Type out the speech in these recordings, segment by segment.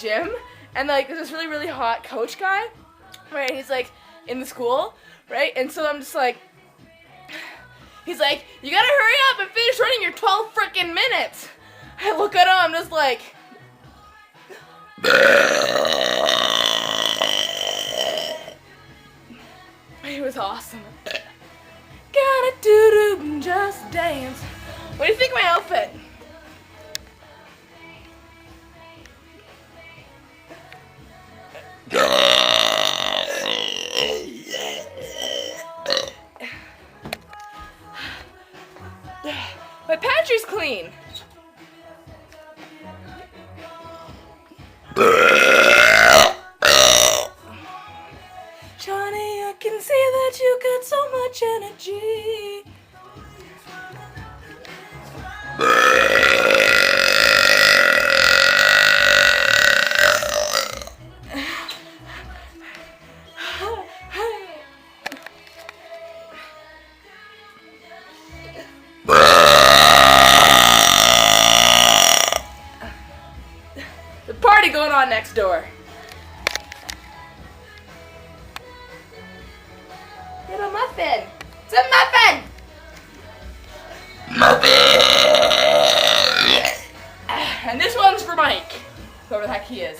gym, and like there's this really, really hot coach guy, right? And he's like in the school, right? And so I'm just like, he's like, you gotta hurry up and finish running your 12 freaking minutes. I look at him, I'm just like, it was awesome. Gotta do just dance. What do you think of my outfit? My pantry's clean. Johnny, I can see that you got so much energy. The party going on next door. Get a muffin. It's a muffin. And this one's for Mike, whoever the heck he is.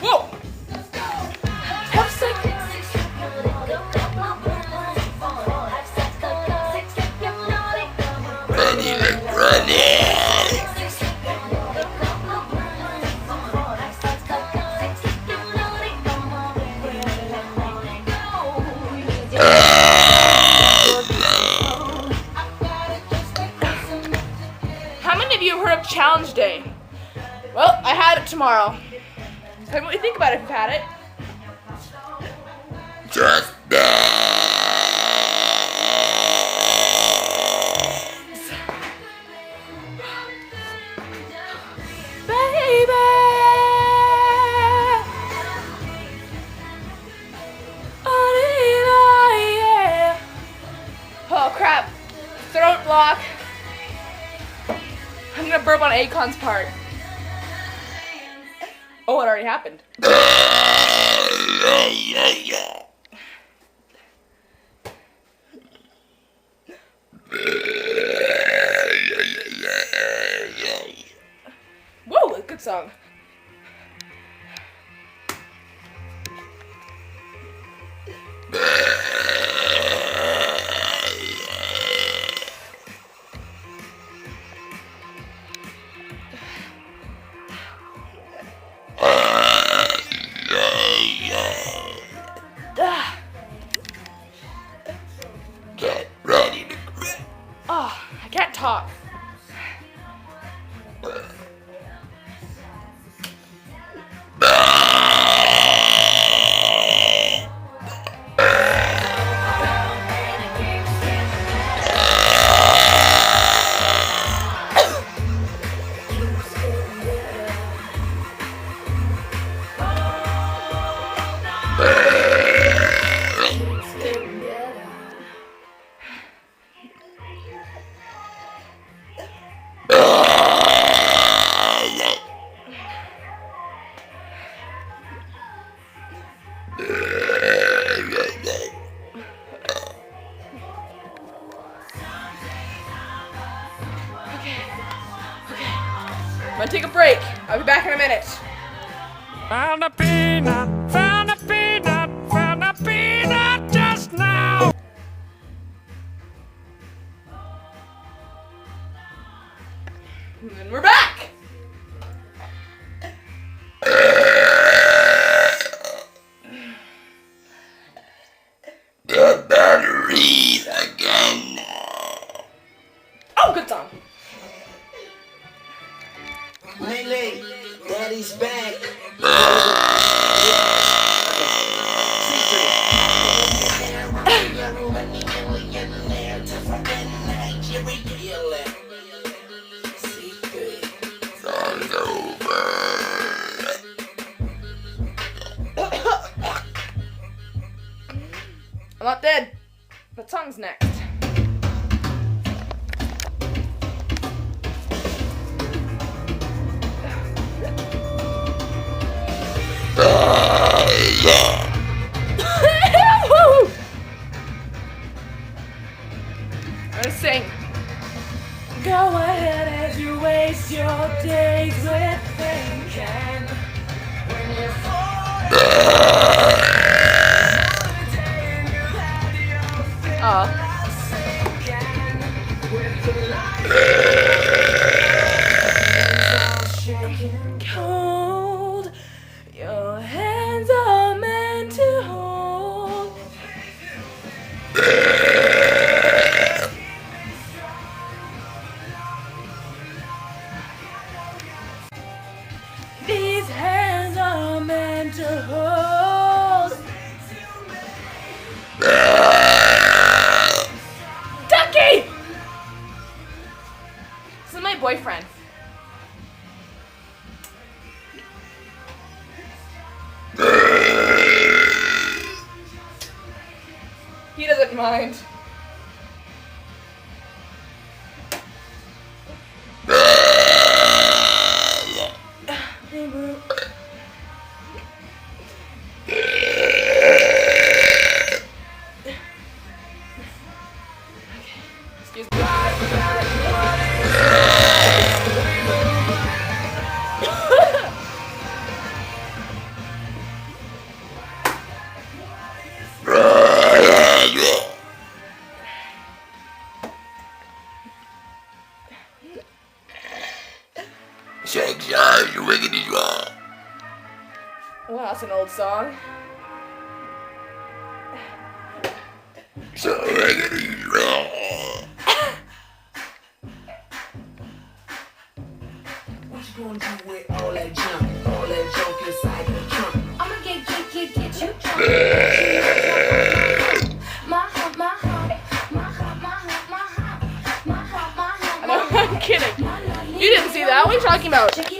Whoa! Have sex. How many of you have heard of Challenge Day? Well, I had it tomorrow. Tell me what you think about it if you've had it. Just Baby! Oh crap. Throat block. I'm gonna burp on Akon's part. Oh, it already happened. Whoa, good song. get ready to quit. Oh, I can't talk. I'm gonna take a break. I'll be back in a minute. Found a peanut, found a peanut, found a peanut just now. And we're back. The batteries again. Oh, good song. Lele, Daddy's back. It's over. I'm not dead. What song's next? gonna sing. Go ahead as you waste your days with thinking. When you cold, your hands are meant to hold. These hands are meant to hold. Ducky! This is my boyfriend. He doesn't mind. Hey, boo. Excuse me. Shake size, wiggity draw. Well, that's an old song. So wiggity draw. What you gonna do with all that junk? All that junk inside the trunk? I'ma get you drunk. My heart, my heart, my heart, my heart, my heart, my heart, my heart. No, I'm kidding. You didn't see that. What are you talking about? Check